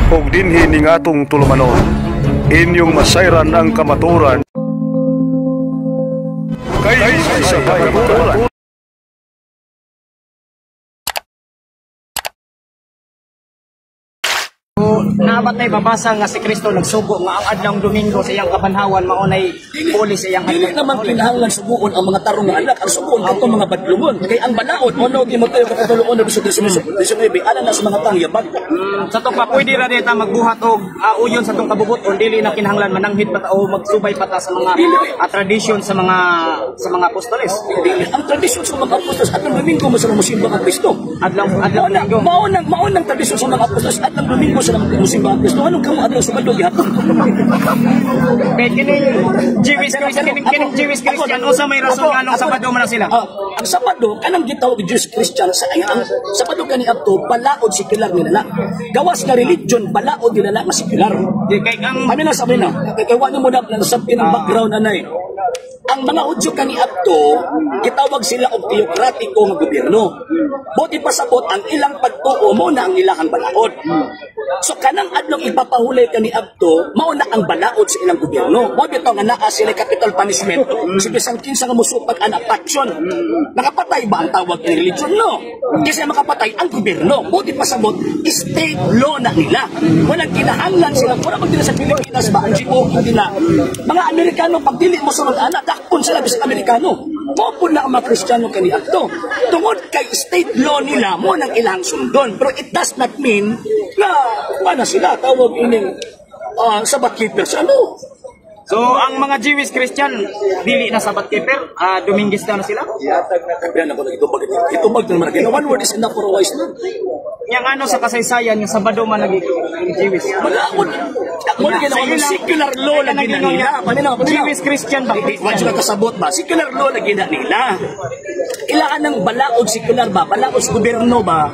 ug dinhi ning atong tulumanon. Inyong masayran ang kamaturan. Kay sa kamaturan. Nabatay babasa nga si Kristo nagsugo nga ang adlong Domingo sa iyang kabanhawan maunay puli sa iyang dili naman kinahanglan suguon ang mga tarong nga anak ang suguon kadto mga badlungon kay ang balaod ono Timoteo kapitulo 1 verso 19 ala na sa mga tangyabag. Sa to pa pwede ra dita magbuhat og uyon sa tong kabubuton dili na kinahanglan mananghid pa ta o magsubay pa ta sa mga tradisyon sa mga apostoles. Dili ang tradisyon sa mga apostoles adlong Domingo mo sila mosimba ang Kristo. Adlong Domingo maunang tradisyon sa mga apostoles adlong Domingo sila mosimba ang Kristo. Anong kamo adlong Sabado gihapon? Kay kining Jewish Christian o sa may rason nga nung Sabado man sila. Ang Sabado kanang gitawag Jewish Christian sa ang Sabado kani adto balaod sekular nila. Gawas nga religion balaod nila nga sekular. Kay ang sabi na kay wa mo na nasabi ng background anay. Ang mga Hudyo kani adto gitawag sila og teokratiko nga gobyerno. Buti pasabot ang ilang pagtuo mo na ang ilahang balaod. So kanang adlong ipapahulay kani adto mao na ang balaod sa ilang gobyerno. Mo bitaw nga naa sila capital punishment. Si bisang kinsa nga musupag ana paksyon. Nakapatay ba ang tawag ng religion no? Kasi makapatay ang gobyerno. Buti pasabot state law na nila. Walang kinahanglan sila para magdila sa Pilipinas ba ang GOP nila. Mga Amerikano pag dili mo sunod ana dakpon sila bisag Amerikano. Mo pud na ang mga Kristiyano kani adto. Tungod kay state law nila mo nang ilang sundon. Pero it does not mean na wala sila tawag ining Sabbath keepers ano. So ang mga Jewish Christian dili na Sabbath keeper, Dominguez na sila. Kabiyan ako itubag na maragin. One word is enough for a wise man. Yang ano sa kasaysayan yung Sabado man naging Jewish. Malaod. Mo na secular law na ginanila. Jewish Christian ba? Wa sila kasabot ba? Secular law na ginanila. Ilaan ng balaod secular ba? Balaod sa gobyerno ba?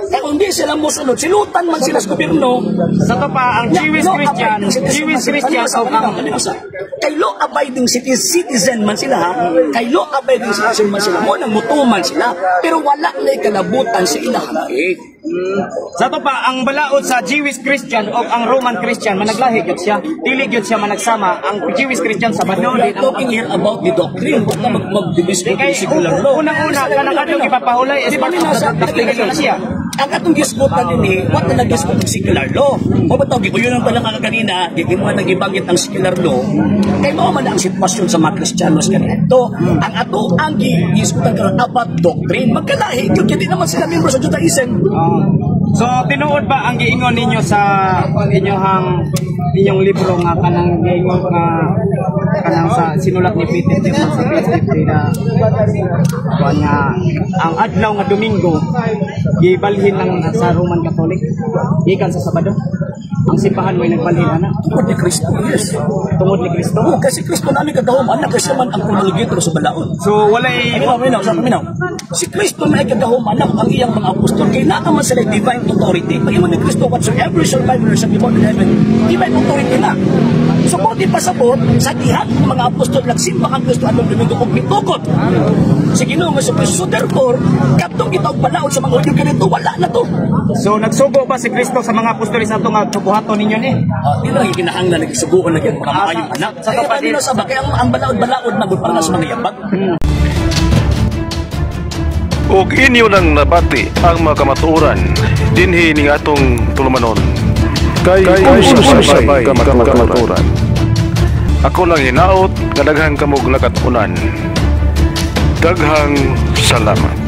Kaya kung di sila musunod, silutan man sila sa gobyerno. Sa to pa ang Jewish Christian o ang kay law-abiding citizen man sila ha. Kay law-abiding citizen man sila. Mo nang mutuman sila. Pero wala na kalabutan sa ilahang Sa to pa ang balaod sa Jewish Christian o ang Roman Christian managlahi gyud siya. Dili gyud siya managsama. Ang Jewish Christian sa Sabado din talking here about the doctrine. Huwag na mag-division ng secular law. Unang-una kanang adlong ipapahulay is part of the doctrine na siya. Ang atong gisgutan ini, what na nagisgot ng secular law? O ba tawag, yun ang pala kanina, di mo nagibagit ang secular law. Kaya mo man ang sitwasyon sa mga Kristiyanos ganito. Ang ato, ang gisgutan karon about doctrine. Magkalahi, yung hindi naman sila membro sa Judaism. So, tinuod ba ang giingon ninyo sa inyong libro nga kanang giingon nga kanang sa sinulat ni Peter sa PSP na ang adlaw nga Domingo gibalhin lang sa Roman Catholic gikan sa Sabado ang simbahan mo'y nagbalhin ana tungod ni Kristo. Yes, tungod ni Kristo. Kasi Kristo namin kagahom anak kasi man ang kumangigitro sa balaod. So walay si Kristo na kagahom anak ang iyang mga apostol kay naa man sila divine authority. Pag ni Kristo whatsoever survivor sa people in heaven divine authority na. So kung di pasabot sa dihat ng mga apostol nagsimba kang Kristo adlong Domingo kung pitukot si Ginoo nga sa Kristo. So therefore kadtong gitawag balaod sa mga Hudyo ganito wala na to. So nagsugo ba si Kristo sa mga apostoles ato nga tubuhaton ninyo ni? Di lang ikinahanglan nagsuguon na gyud mga maayong anak. Sa kapatid sa bakay ang balaod-balaod na para sa mga yabag. Ug inyo nang nabati ang mga kamatuoran dinhi ning atong tulumanon. Kay sabay kamatuoran. Ako lang hinaot nga daghang kamog lakatunan. Daghang salamat.